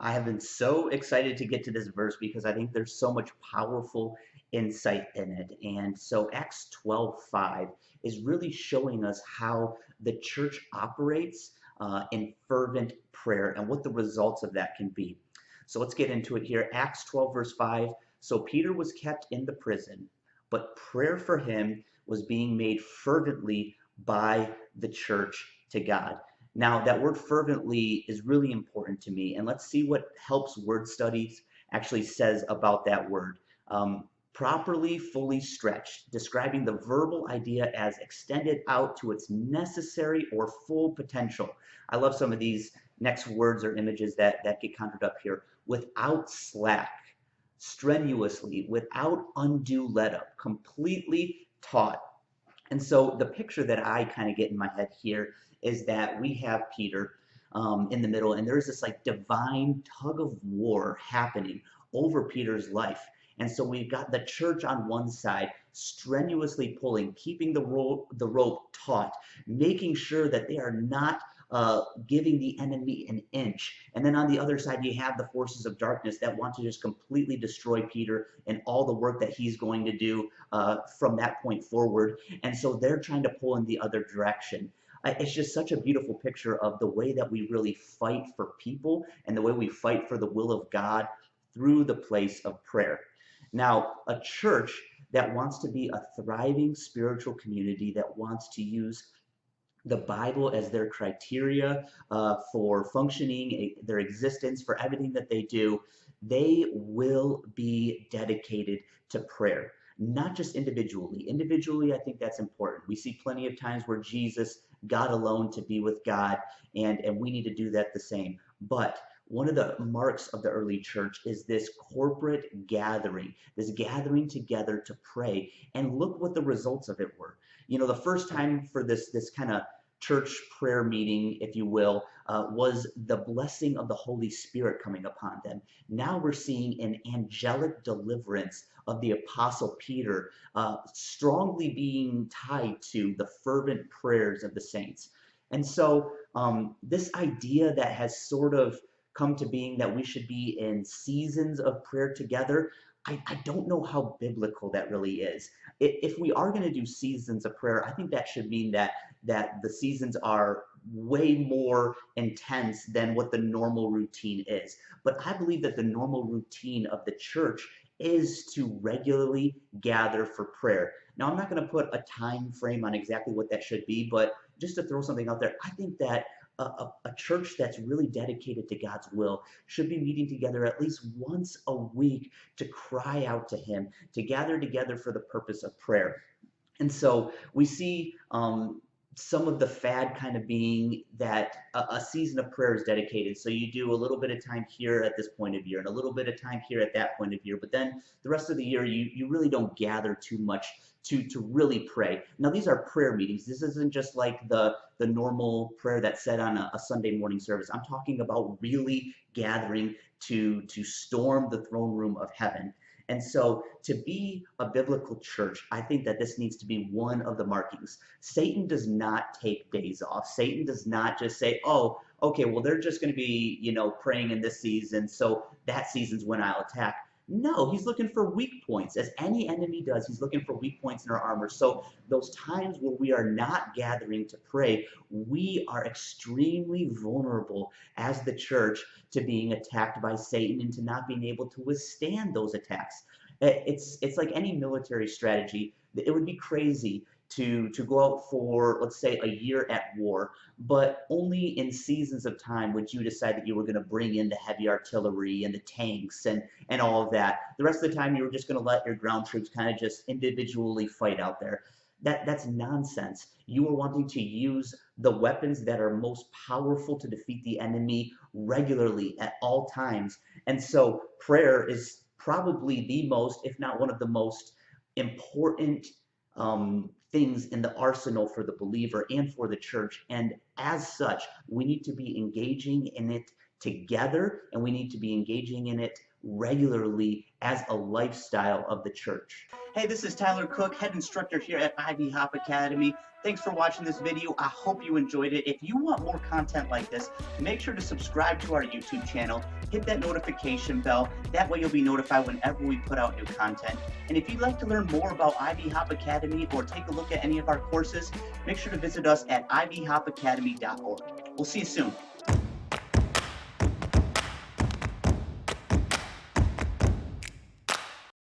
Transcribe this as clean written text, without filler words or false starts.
I have been so excited to get to this verse because I think there's so much powerful insight in it. And so Acts 12:5 is really showing us how the church operates in fervent prayer and what the results of that can be. So let's get into it here. Acts 12, verse 5. So Peter was kept in the prison, but prayer for him was being made fervently by the church to God. Now, that word fervently is really important to me, and let's see what helps word studies actually says about that word. Properly, fully stretched, describing the verbal idea as extended out to its necessary or full potential. I love some of these next words or images that get conjured up here. Without slack, strenuously, without undue let up, completely taut. And so the picture that I kind of get in my head here is that we have Peter in the middle, and there's this like divine tug of war happening over Peter's life. And so we've got the church on one side strenuously pulling, keeping the rope taut, making sure that they are not giving the enemy an inch. And then on the other side, you have the forces of darkness that want to just completely destroy Peter and all the work that he's going to do from that point forward. And so they're trying to pull in the other direction. It's just such a beautiful picture of the way that we really fight for people and the way we fight for the will of God through the place of prayer. Now, a church that wants to be a thriving spiritual community that wants to use the Bible as their criteria for functioning, their existence, for everything that they do, they will be dedicated to prayer. Not just individually. Individually, I think that's important. We see plenty of times where Jesus got alone to be with God, and we need to do that the same. But one of the marks of the early church is this corporate gathering, this gathering together to pray. And look what the results of it were. You know, the first time for this kind of church prayer meeting, if you will, was the blessing of the Holy Spirit coming upon them. Now we're seeing an angelic deliverance of the Apostle Peter, strongly being tied to the fervent prayers of the saints. And so this idea that has sort of come to being that we should be in seasons of prayer together, I don't know how biblical that really is. If we are going to do seasons of prayer, I think that should mean that the seasons are way more intense than what the normal routine is. But I believe that the normal routine of the church is to regularly gather for prayer. Now, I'm not going to put a time frame on exactly what that should be, but just to throw something out there, I think that a church that's really dedicated to God's will should be meeting together at least once a week to cry out to Him, to gather together for the purpose of prayer. And so we see some of the fad kind of being that a season of prayer is dedicated. So you do a little bit of time here at this point of year and a little bit of time here at that point of year. But then the rest of the year, you really don't gather too much to really pray. Now, these are prayer meetings. This isn't just like the normal prayer that's said on a Sunday morning service. I'm talking about really gathering to storm the throne room of heaven. And so, to be a biblical church, I think that this needs to be one of the markings. Satan does not take days off. Satan does not just say, oh, okay, well, they're just going to be, praying in this season, so that season's when I'll attack. No, he's looking for weak points. As any enemy does, he's looking for weak points in our armor. So those times where we are not gathering to pray, we are extremely vulnerable as the church to being attacked by Satan and to not being able to withstand those attacks. It's like any military strategy. It would be crazy to go out for, let's say, a year at war, but only in seasons of time would you decide that you were going to bring in the heavy artillery and the tanks and all of that. The rest of the time, you were just going to let your ground troops kind of just individually fight out there. That's nonsense. You are wanting to use the weapons that are most powerful to defeat the enemy regularly at all times. And so prayer is probably the most, if not one of the most important things in the arsenal for the believer and for the church. And as such, we need to be engaging in it together, and we need to be engaging in it regularly as a lifestyle of the church. Hey, this is Tyler Cook, head instructor here at Ivy Hop Academy. Thanks for watching this video. I hope you enjoyed it. If you want more content like this, make sure to subscribe to our YouTube channel, hit that notification bell. That way you'll be notified whenever we put out new content. And if you'd like to learn more about Ivy Hop Academy or take a look at any of our courses, make sure to visit us at ivyhopacademy.org. We'll see you soon.